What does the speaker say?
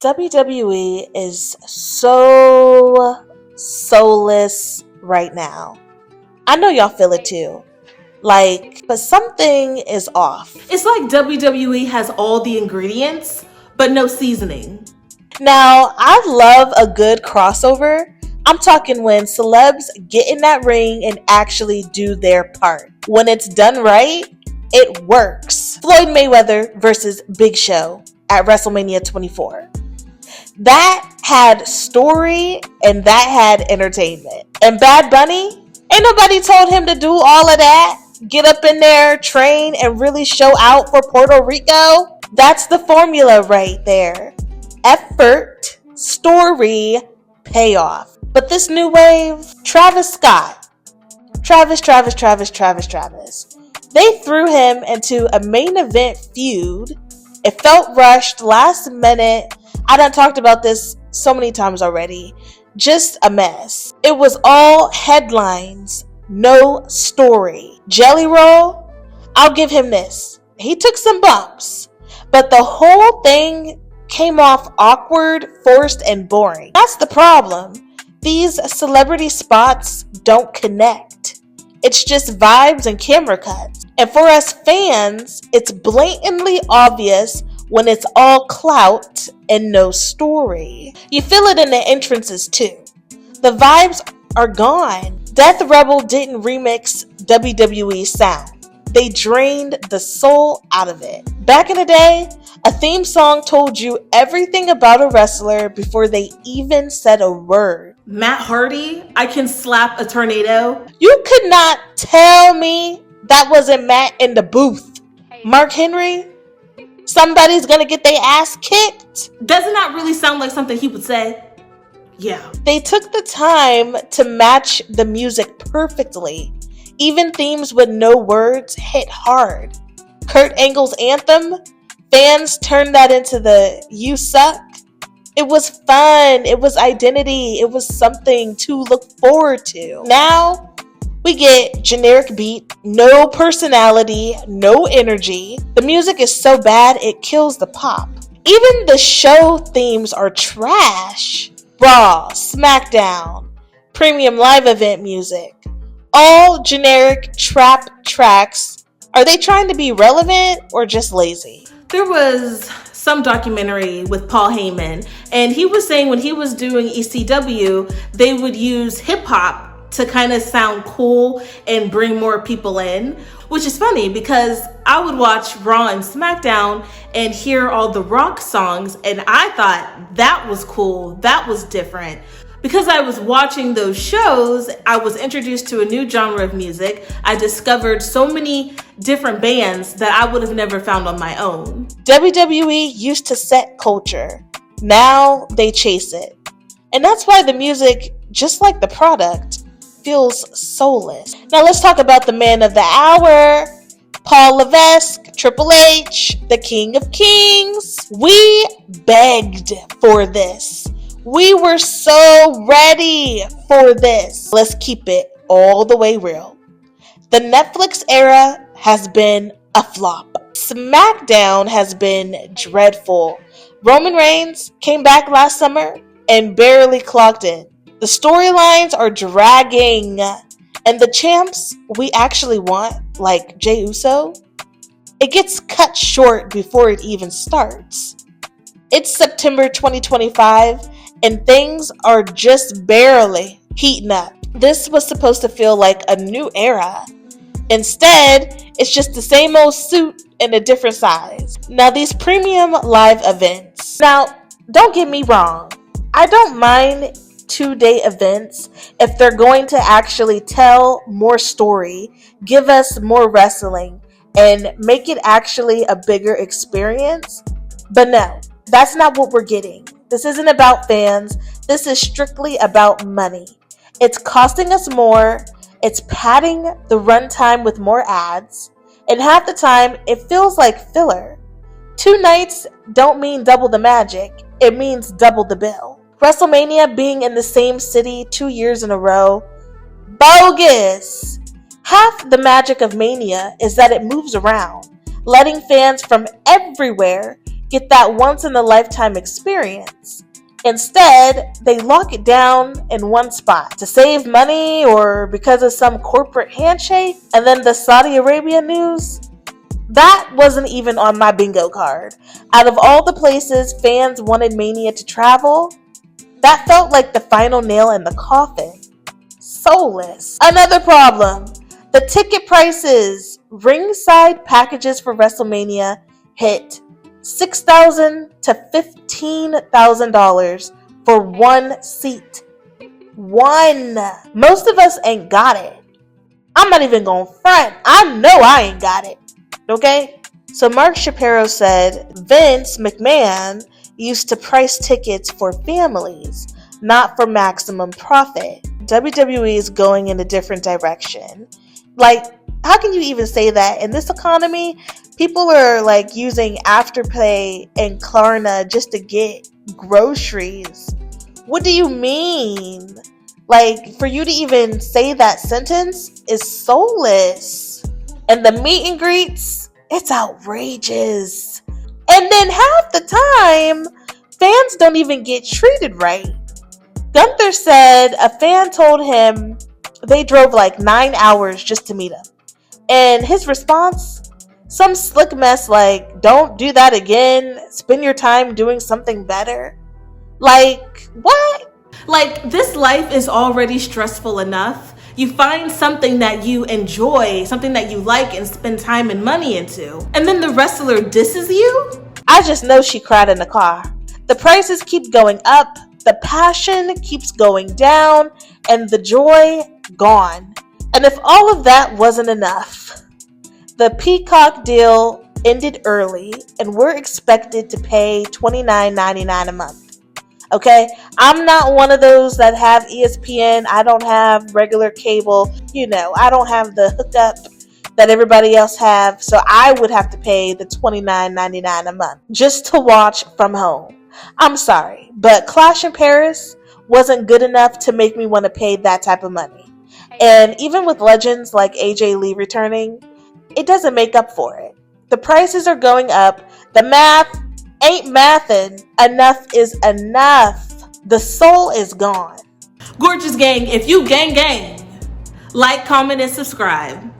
WWE is so soulless right now. I know y'all feel it too. But something is off. It's like WWE has all the ingredients, but no seasoning. Now, I love a good crossover. I'm talking when celebs get in that ring and actually do their part. When it's done right, it works. Floyd Mayweather versus Big Show at WrestleMania 24. That had story and that had entertainment. And Bad Bunny, ain't nobody told him to do all of that. Get up in there, train, and really show out for Puerto Rico. That's the formula right there. Effort, story, payoff. But this new wave, Travis Scott. Travis. They threw him into a main event feud. It felt rushed, last minute. I done talked about this so many times already. Just a mess. It was all headlines, no story. Jelly Roll, I'll give him this. He took some bumps, but the whole thing came off awkward, forced, and boring. That's the problem. These celebrity spots don't connect. It's just vibes and camera cuts. And for us fans, it's blatantly obvious when it's all clout and no story. You feel it in the entrances too. The vibes are gone. Death Rebel didn't remix WWE sound. They drained the soul out of it. Back in the day, a theme song told you everything about a wrestler before they even said a word. Matt Hardy, I can slap a tornado. You could not tell me that wasn't Matt in the booth. Mark Henry, somebody's gonna get their ass kicked. Doesn't that really sound like something he would say? Yeah. They took the time to match the music perfectly. Even themes with no words hit hard. Kurt Angle's anthem, fans turned that into the "You Suck." It was fun, it was identity, it was something to look forward to. Now, we get generic beat, no personality, no energy. The music is so bad it kills the pop. Even the show themes are trash. Raw, SmackDown, premium live event music. All generic trap tracks. Are they trying to be relevant or just lazy? There was some documentary with Paul Heyman, and he was saying when he was doing ECW, they would use hip hop to kind of sound cool and bring more people in, which is funny because I would watch Raw and SmackDown and hear all the rock songs, and I thought that was cool, that was different. Because I was watching those shows, I was introduced to a new genre of music. I discovered so many different bands that I would have never found on my own. WWE used to set culture. Now they chase it. And that's why the music, just like the product, feels soulless. Now let's talk about the man of the hour, Paul Levesque, Triple H, the King of Kings. We begged for this. We were so ready for this. Let's keep it all the way real. The Netflix era has been a flop. SmackDown has been dreadful. Roman Reigns came back last summer and barely clocked in. The storylines are dragging. And the champs we actually want, like Jey Uso, it gets cut short before it even starts. It's September 2025. And things are just barely heating up. This was supposed to feel like a new era. Instead, it's just the same old suit in a different size. Now, these premium live events. Now, don't get me wrong. I don't mind 2-day events if they're going to actually tell more story, give us more wrestling, and make it actually a bigger experience. But no, that's not what we're getting. This isn't about fans. This is strictly about money. It's costing us more. It's padding the runtime with more ads. And half the time, it feels like filler. 2 nights don't mean double the magic. It means double the bill. WrestleMania being in the same city 2 years in a row, bogus. Half the magic of Mania is that it moves around, letting fans from everywhere get that once in a lifetime experience. Instead, they lock it down in one spot to save money or because of some corporate handshake. And then the Saudi Arabia news, that wasn't even on my bingo card. Out of all the places fans wanted Mania to travel, that felt like the final nail in the coffin. Soulless. Another problem, the ticket prices. Ringside packages for WrestleMania hit $6,000 to $15,000 for one seat. One. Most of us ain't got it. I'm not even gonna front. I know I ain't got it. Okay? So Mark Shapiro said Vince McMahon used to price tickets for families, not for maximum profit. WWE is going in a different direction. Like, how can you even say that? In this economy, people are like using Afterpay and Klarna just to get groceries. What do you mean? Like, for you to even say that sentence is soulless. And the meet and greets, it's outrageous. And then half the time, fans don't even get treated right. Gunther said a fan told him they drove like 9 hours just to meet him. And his response, some slick mess like, don't do that again, spend your time doing something better. Like, what? Like, this life is already stressful enough. You find something that you enjoy, something that you like, and spend time and money into. And then the wrestler disses you? I just know she cried in the car. The prices keep going up, the passion keeps going down, and the joy gone. And if all of that wasn't enough, the Peacock deal ended early, and we're expected to pay $29.99 a month. Okay, I'm not one of those that have ESPN. I don't have regular cable. I don't have the hookup that everybody else have. So I would have to pay the $29.99 a month just to watch from home. I'm sorry, but Clash in Paris wasn't good enough to make me want to pay that type of money. And even with legends like AJ Lee returning, it doesn't make up for it. The prices are going up. The math ain't mathin'. Enough is enough. The soul is gone. Gorgeous gang, if you gang, like, comment, and subscribe.